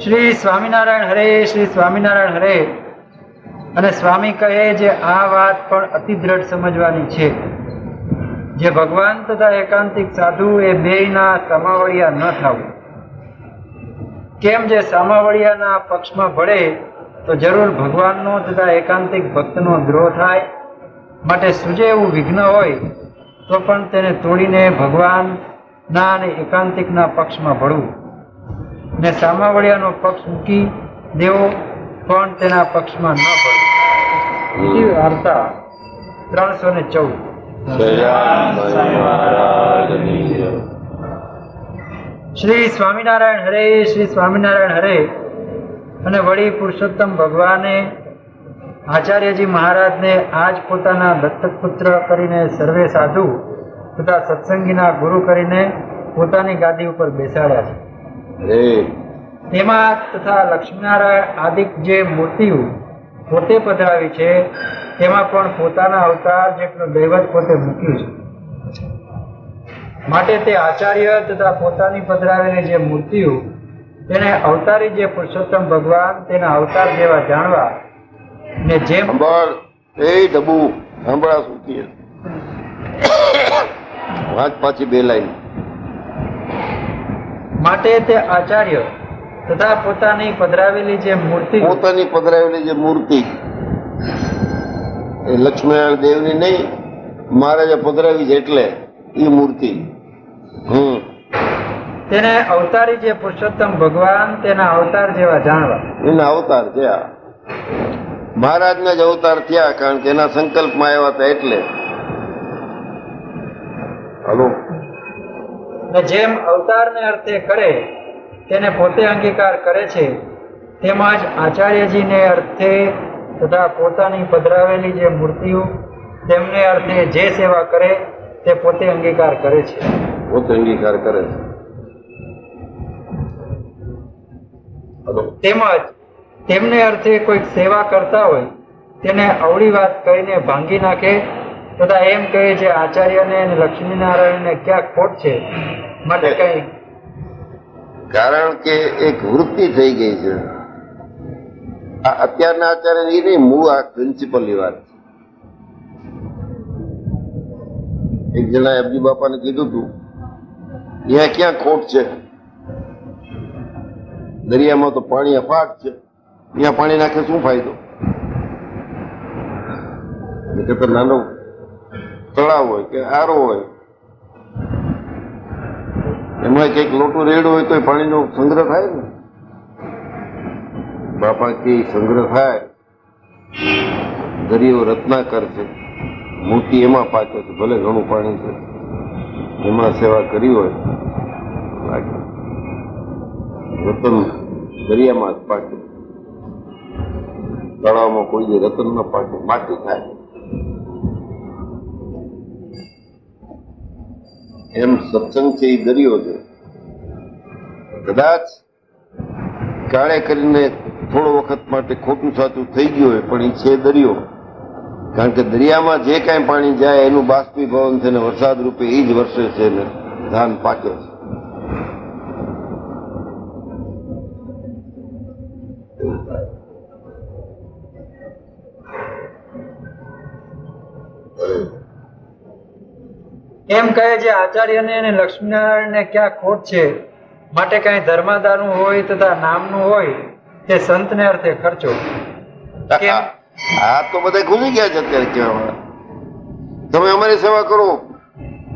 શ્રી સ્વામિનારાયણ હરે, શ્રી સ્વામિનારાયણ હરે. અને સ્વામી કહે જે આ વાત પણ અતિ દ્રઢ સમજવાની છે, જે ભગવાન તથા એકાંતિક સાધુ એ બેયના સામાવળિયા ન થવું. કેમ જે સામાવળિયાના પક્ષમાં ભળે તો જરૂર ભગવાનનો તથા એકાંતિક ભક્તનો દ્રોહ થાય. માટે સુજે એવું વિઘ્ન હોય તો પણ તેને તોડીને ભગવાનના અને એકાંતિકના પક્ષમાં ભળવું, ને સામાવળિયાનો પક્ષ મૂકી દેવો પણ તેના પક્ષમાં ન ભળવું. બીજી વાર્તા 314. શ્રી સ્વામિનારાયણ હરે, શ્રી સ્વામિનારાયણ હરે. અને વળી પુરુષોત્તમ ભગવાને આચાર્યજી મહારાજને આજ પોતાના દત્તક પુત્ર કરીને સર્વે સાધુ તથા સત્સંગીના ગુરુ કરીને પોતાની ગાદી ઉપર બેસાડ્યા છે. તેમાં તથા લક્ષ્મીનારાયણ આદિક જે મૂર્તિઓ પોતે પધરાવી છે તેમાં પણ પોતાના અવતાર જેટલું દૈવત પોતે મૂક્યું છે. માટે તે આચાર્ય તથા પોતાની પધરાવેલી જે મૂર્તિઓ તેને અવતારી જે પુરુષોત્તમ ભગવાન તેના અવતાર જેવા જાણવા ને જેમ પાછી બે લાઈન માટે તે આચાર્ય તથા પોતાની પધરાવેલી જે મૂર્તિ એ લક્ષ્મીનારાયણ દેવની નહીં, મહારાજે પધરાવી છે એટલે એ મૂર્તિ તેને અવતારી જે પુરુષોત્તમ ભગવાન તેના અવતાર જેવા જાણવા. એના અવતાર થયા, મહારાજના જ અવતાર થયા, કારણ કે એના સંકલ્પમાં આવ્યા હતા એટલે. હલો. ને જેમ અવતારને અર્થે કરે તેને પોતે અંગીકાર કરે છે, તેમજ આચાર્યજીને અર્થે તથા પોતાની પધરાવેલી જે મૂર્તિઓ તેમને અર્થે જે સેવા કરે તે પોતે અંગીકાર કરે છે. તેમજ તેમને અર્થે કોઈક સેવા કરતા હોય તેને અવળી વાત કહીને ભાંગી નાખે તથા એમ કહે છે આચાર્યને અને લક્ષ્મીનારાયણને ક્યાં ખોટ છે, માટે કઈ. કારણ કે એક વૃત્તિ થઈ ગઈ છે. આ અત્યારના આચાર્ય એ નહીં, મૂળ આ પ્રિન્સિપલની વાત છે. એક જણા અબજી બાપાને કીધું હતું, અહીંયા ક્યાં ખોટ છે? દરિયામાં તો પાણી અફાટ છે, અહીંયા પાણી નાખે શું ફાયદો? નાનો તળાવ હોય કે આરો હોય, એમાં કઈક લોટું રેડું હોય તો પાણીનો સંગ્રહ થાય ને. બાપા કે સંગ્રહ થાય. દરિયો રત્નાકર છે, મોતી એમાં પાકે છે, ભલે ઘણું પાણી છે, એમાં સેવા કરી હોય રતન દરિયામાં જ પાકે, તળાવમાં કોઈ જે રતન ન પાકે, માટી થાય. એમ સત્સંગ છે એ દરિયો છે. કદાચ કાળે કરીને થોડો વખત માટે ખોટું સાચું થઈ ગયું હોય, પણ એ છે દરિયો. કારણ કે દરિયામાં જે કાંઈ પાણી જાય એનું બાષ્પીભવન થઈને વરસાદ રૂપે એ જ વર્ષે છે ને ધાન પાકે છે. એમ કહે છે આચાર્યને અને લક્ષ્મીનારાયણને ક્યાં ખોટ છે, માટે કઈ ધર્માદાનું હોય તથા નામનું હોય તે સંતને અર્થે ખર્ચો. આ તો બધા ઘૂસી ગયા છે અત્યારે કહેવામાં. તમે અમારી સેવા કરો,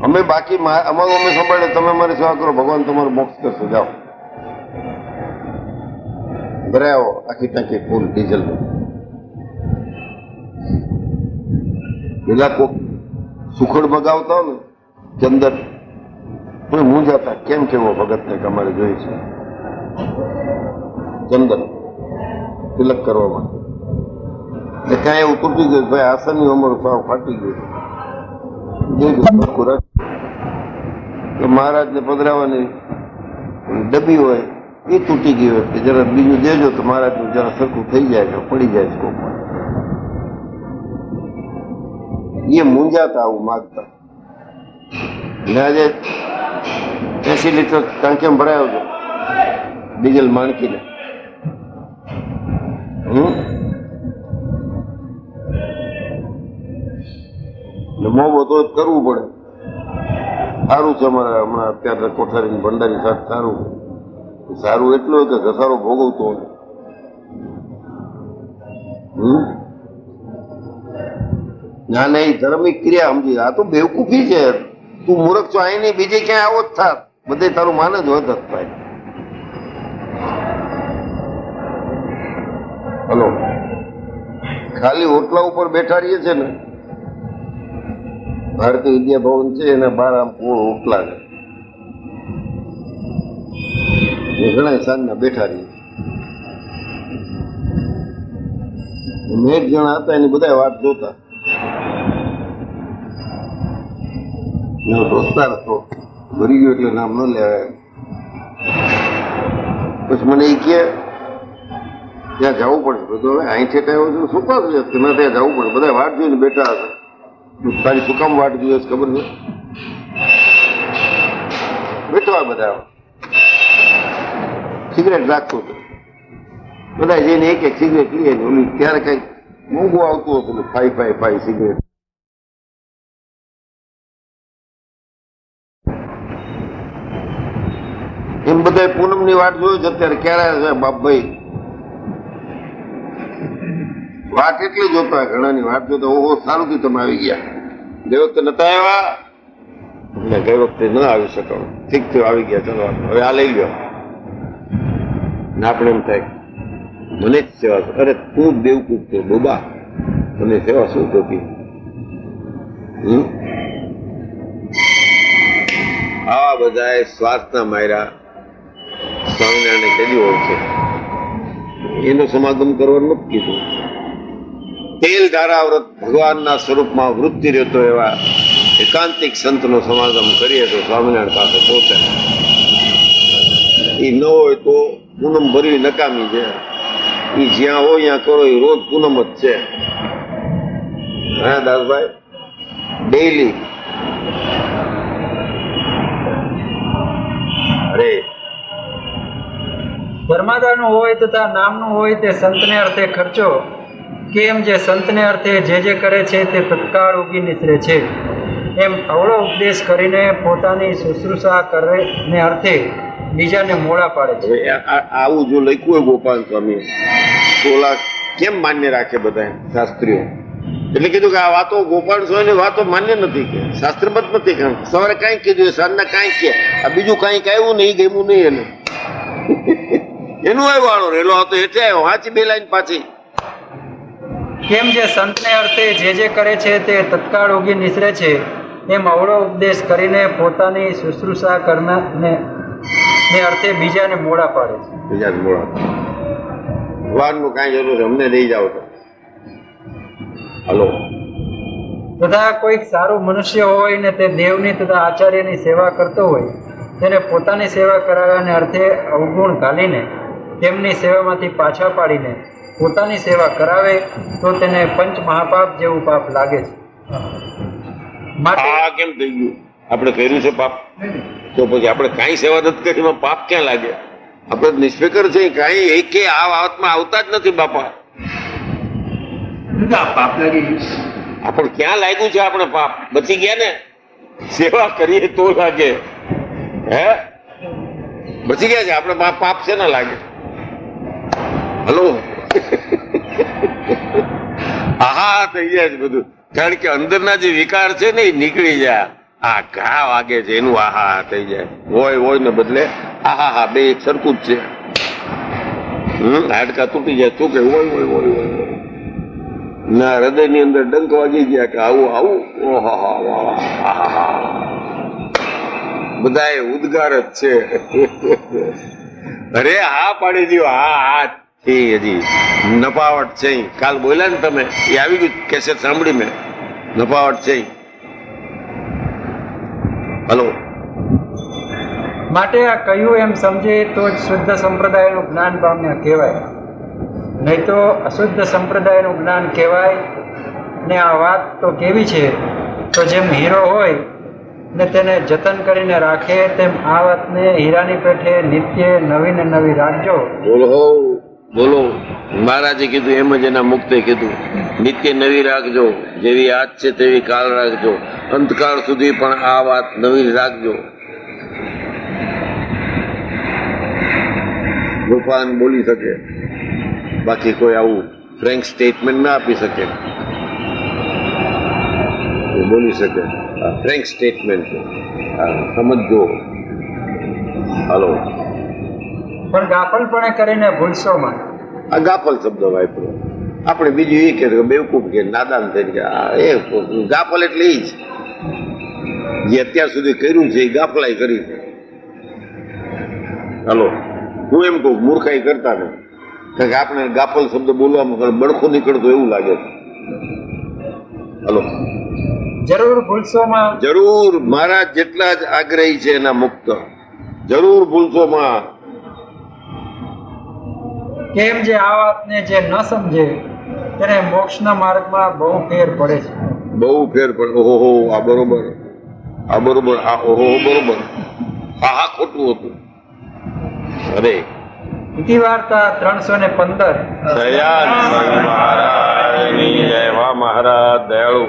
અમે બાકી અમારું અમે સંભાળે, તમે અમારી સેવા કરો, ભગવાન તમારું મોક્ષ કરશે. જાઓ ભરાય આવો આખી ટાંકી ફૂલ ડીઝલ. પેલા કોક સુખડ મગાવતા હોય ને ચંદન, કોઈ મૂંઝાતા કેમ કેવો ભગત ને અમારે જોઈ છે ચંદન તિલક કરવા માટે. કાંઈ એવું તૂટી ગયું, ભાઈ આસનની અમારું સાવ ફાટી ગયું, મહારાજને પધરાવાની ડબ્બી હોય એ તૂટી ગઈ હોય, જરા બીજું દેજો તો મહારાજનું જરા સરખું થઈ જાય છે, પડી જાય છે કોકમાં. એ મૂંઝાતા આવું માગતા. આજે 80 લીટર ટાંકીમાં ભરાયો છે ડીઝલ માણકીને, મોબો તો જ કરવું પડે. સારું છે અમારે હમણાં અત્યારે કોઠારી ભંડારી સાથે સારું સારું એટલું કે ઘસારો ભોગવતો હોય. ના નહીં ધાર્મિક ક્રિયા સમજી. આ તો બેવકૂફી છે. તું મૂર્ખ છો અહીં નહીં બીજે ક્યાંય આવો જ થાત બધે તારું માન જ વધત ભાઈ. હલો ખાલી ઓટલા ઉપર બેઠા રહીએ છે ને ભારતીય વિદ્યા ભવન છે એના બાર આમ પૂરો ઓટલા છે એ ઘણા સાંજના બેઠા રહીએ. એક જણા હતા એની બધા વાત જોતા દોસ્તાર હતો ભરી ગયો એટલે નામ ન લેવાય. પછી મને એ કે ત્યાં જવું પડશે બધું. હવે અહીં ઠેઠ આવ્યો છું શું કામ જોઈએ કે ના ત્યાં જવું પડે બધા વાટ જોઈને બેઠા હતા. તારી શું કામ વાટ જોઈએ ખબર છે બેઠવા બધા સિગરેટ રાખતો હતો બધા જઈને એક એક સિગરેટ લઈએ ઓલી ત્યારે કઈક મોંઘું આવતું હતું 555 સિગરેટ. એમ બધા પૂનમ ની વાટ જોયું છે અત્યારે ક્યારે છે બાપભાઈ વાટ એટલી જોતા હોય ઘણાની વાટ જોતા ઓહો સારું થયું તમે આવી ગયા. ગઈ વખતે નતા આવ્યા એટલે ગઈ વખતે ન આવી શકો ઠીક થયું આવી ગયા ચલો હવે આ લઈ લ્યો ને આપણે એમ થાય મને જ સેવા અરે તું બેવકૂફ છે બોબા તને સેવા શું થતી. આવા બધા સ્વાર્થના માર્યા સ્વામિનારાયણ કેદી હોય છે એનો સમાગમ કરવાનું નથી કીધું. તેલ ધારાવ્રત ભગવાનના સ્વરૂપમાં વૃત્તિ રહેતો એવા એકાંતિક સંતનો સમાગમ કરીએ તો સ્વામિનારાયણ પાસે પહોંચે. એ ન હોય તો પૂનમ ભરવી નકામી છે. એ જ્યાં હોય ત્યાં કરો એ રોજ પૂનમ જ છે. હા દાસભાઈ ડેઈલી અરે ધર્માદાનું હોય તથા નામનું હોય તે સંતને અર્થે ખર્ચો કેમ જે સંતને અર્થે જે કરે છે તે તત્કાળ ઉગી નીતરે છે એમ અવળો ઉપદેશ કરીને પોતાની શુશ્રૂષા કરે અર્થે બીજાને મોડા પાડે છે. આવું જો લખ્યું હોય ગોપાલ સ્વામી તો ઓલા કેમ માન્ય રાખે બધા શાસ્ત્રીઓ. એટલે કીધું કે આ વાતો ગોપાલ સ્વામીની વાતો માન્ય નથી કે શાસ્ત્રબદ્ધ નથી. કારણ સવારે કાંઈક કીધું સાંજના કાંઈક કે આ બીજું કાંઈક આવ્યું નહીં ગમ્યું નહીં એને એનું આવ્યો વાળો રેલો હતો એટલે આવ્યો વાંચી બે લાઈન પાછી. કેમ જે સંતને અર્થે જે કરે છે તે તત્કાળ ઉગી નિસરે છે એમ અવળો ઉપદેશ કરીને પોતાની શુશ્રૂષા કરનારને અર્થે બીજાને મોડા પાડે છે. બીજાને મોડા ભગવાનનું કાંઈ જરૂર છે અમને દઈ જાઓ તો હલો. તથા કોઈક સારું મનુષ્ય હોય ને તે દેવની તથા આચાર્યની સેવા કરતો હોય તેને પોતાની સેવા કરાવવાને અર્થે અવગુણ ઘાલીને તેમની સેવામાંથી પાછા પાડીને પોતાની સેવા કરાવે તો તેને પંચ મહાપાપ જેવું પાપ લાગે છે. માટે આ કેમ થઈ ગયું? આપણે કર્યું છે પાપ તો પછી આપણે કાંઈ સેવા નથી કરી એમાં પાપ ક્યાં લાગે? આપણે નિષ્ફેકર છે કાંઈ એકે આ વાતમાં આવતા જ નથી બાપા. પાપ લાગી આપણે ક્યાં લાગ્યું છે? આપણે પાપ બચી ગયા ને સેવા કરીએ તો લાગે. હે બચી ગયા છે આપણે પાપ છે ને લાગે. હલો આહા થઈ જાય છે બધું. કારણ કે અંદરના જે વિકાર છે ને એ નીકળી જાય. આ ઘા વાગે છે એનું આહા થઈ જાય. હોય ને બદલે આહા હા બે એક સરખું જ છે. હાડકા તૂટી જાય શું કે હોય ના હૃદય ની અંદર ડંક વાગી ગયા કે આવું બધા ઉદ્ગાર જ છે. અરે હા પાડી દો હા હજી નપાવટ છે. કાલ બોલ્યા ને તમે એ આવી ગયું કેસેટ સાંભળી મેં નપાવટ છે. હલો માટે આ કહ્યું એમ સમજે તો જ શુદ્ધ સંપ્રદાયનું જ્ઞાન પામ્યા કહેવાય, નહીં તો અશુદ્ધ સંપ્રદાયનું જ્ઞાન કહેવાય. ને આ વાત તો કેવી છે તો જેમ હીરો હોય ને તેને જતન કરીને રાખે તેમ આ વાતને હીરાની પેઠે નિત્ય નવી ને નવી રાખજો. બોલો મહારાજે કીધું એમ જ એના મુક્તે કીધું, નિત્ય નવી રાખજો, જેવી આજ છે તેવી કાલ રાખજો, અંતકાળ સુધી પણ આ વાત નવી રાખજો. રૂપાન બોલી શકે, બાકી કોઈ આવું ફ્રેન્ક સ્ટેટમેન્ટ ના આપી શકે. એ બોલી શકે ફ્રેન્ક સ્ટેટમેન્ટ છે, સમજો. હાલો, પણ ગાફલપણે કરીને ભૂલશોમાં. આ ગાફલ શબ્દ વાપરો. આપણે બીજું એ કે બેવકૂફ કે નાદાન થઈ ગયા, એ ગાફલ એટલે એ જ જે અત્યાર સુધી કર્યું છે એ ગાફલાઈ કરી છે. હાલો, હું એમ કહું મૂર્ખાઈ કરતા ને, કારણ કે આપણે ગાફલ શબ્દ બોલવામાં બળખો નીકળતો એવું લાગે છે. હાલો, જરૂર ભૂલશોમાં. જરૂર મારા જેટલા જ આગ્રહી છે એના મુક્ત, જરૂર ભૂલશોમાં. કેમ જે આ વાતને જે ન સમજે તેને મોક્ષના માર્ગમાં બહુ ફેર પડે છે. બહુ ફેર પડે. ઓહો, આ બરોબર, આ બરોબર, આ ઓહો બરોબર, હા ખોટું હતું. અરે ઇતિ વાર્તા 315. દયાળ મહારાજ, જય મહારાજ દયાળુ.